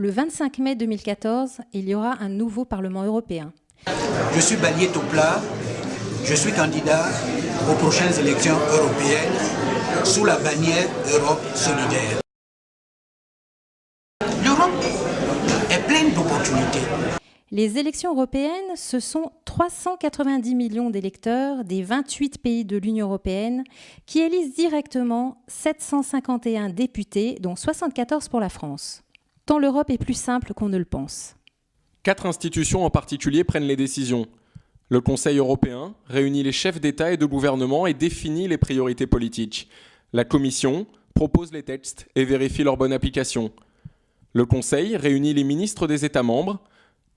Le 25 mai 2014, il y aura un nouveau Parlement européen. Je suis Balié Topla, je suis candidat aux prochaines élections européennes sous la bannière Europe solidaire. L'Europe est pleine d'opportunités. Les élections européennes, ce sont 390 millions d'électeurs des 28 pays de l'Union européenne qui élisent directement 751 députés, dont 74 pour la France. Tant l'Europe est plus simple qu'on ne le pense. 4 institutions en particulier prennent les décisions. Le Conseil européen réunit les chefs d'État et de gouvernement et définit les priorités politiques. La Commission propose les textes et vérifie leur bonne application. Le Conseil réunit les ministres des États membres.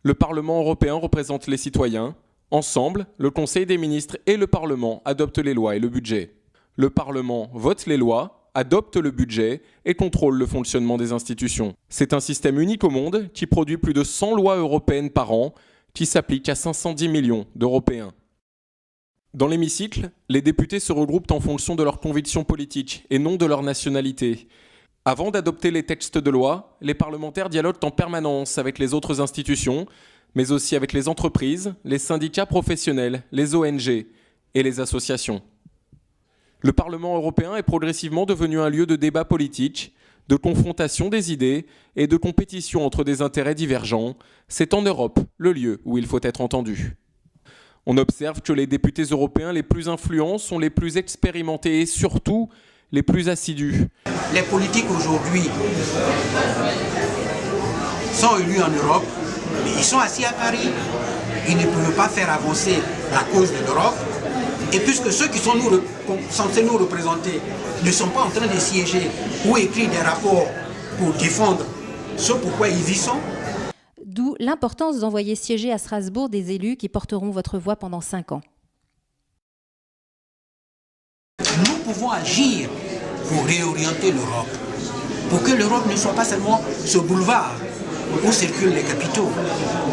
Le Parlement européen représente les citoyens. Ensemble, le Conseil des ministres et le Parlement adoptent les lois et le budget. Le Parlement vote les lois, adopte le budget et contrôle le fonctionnement des institutions. C'est un système unique au monde qui produit plus de 100 lois européennes par an qui s'appliquent à 510 millions d'Européens. Dans l'hémicycle, les députés se regroupent en fonction de leurs convictions politiques et non de leur nationalité. Avant d'adopter les textes de loi, les parlementaires dialoguent en permanence avec les autres institutions, mais aussi avec les entreprises, les syndicats professionnels, les ONG et les associations. Le Parlement européen est progressivement devenu un lieu de débat politique, de confrontation des idées et de compétition entre des intérêts divergents. C'est en Europe le lieu où il faut être entendu. On observe que les députés européens les plus influents sont les plus expérimentés et surtout les plus assidus. Les politiques aujourd'hui sont élus en Europe, mais ils sont assis à Paris. Ils ne peuvent pas faire avancer la cause de l'Europe. Et puisque ceux qui sont censés nous représenter ne sont pas en train de siéger ou écrire des rapports pour défendre ce pourquoi ils y sont. D'où l'importance d'envoyer siéger à Strasbourg des élus qui porteront votre voix pendant 5 ans. Nous pouvons agir pour réorienter l'Europe, pour que l'Europe ne soit pas seulement ce boulevard où circulent les capitaux.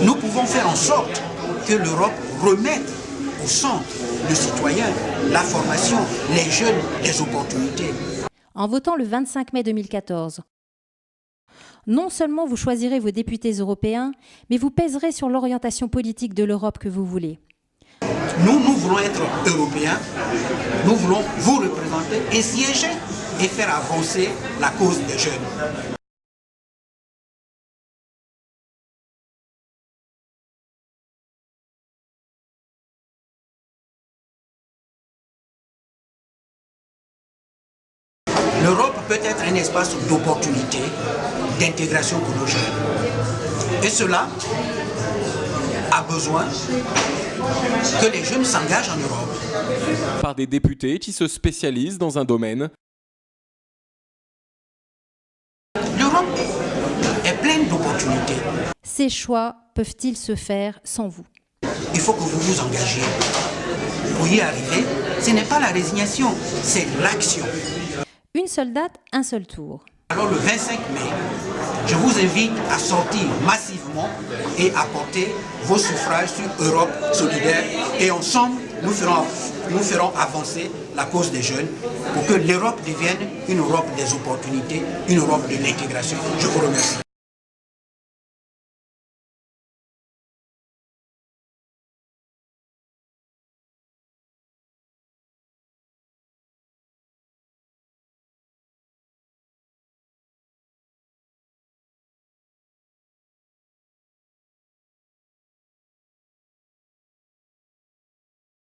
Nous pouvons faire en sorte que l'Europe remette au centre le citoyen, la formation, les jeunes, les opportunités. En votant le 25 mai 2014, non seulement vous choisirez vos députés européens, mais vous pèserez sur l'orientation politique de l'Europe que vous voulez. Nous voulons être européens, nous voulons vous représenter et siéger et faire avancer la cause des jeunes. L'Europe peut être un espace d'opportunité, d'intégration pour nos jeunes. Et cela a besoin que les jeunes s'engagent en Europe. Par des députés qui se spécialisent dans un domaine. L'Europe est pleine d'opportunités. Ces choix peuvent-ils se faire sans vous? Il faut que vous vous engagiez. Pour y arriver, ce n'est pas la résignation, c'est l'action. Une seule date, un seul tour. Alors le 25 mai, je vous invite à sortir massivement et à porter vos suffrages sur Europe solidaire. Et ensemble, nous ferons avancer la cause des jeunes pour que l'Europe devienne une Europe des opportunités, une Europe de l'intégration. Je vous remercie.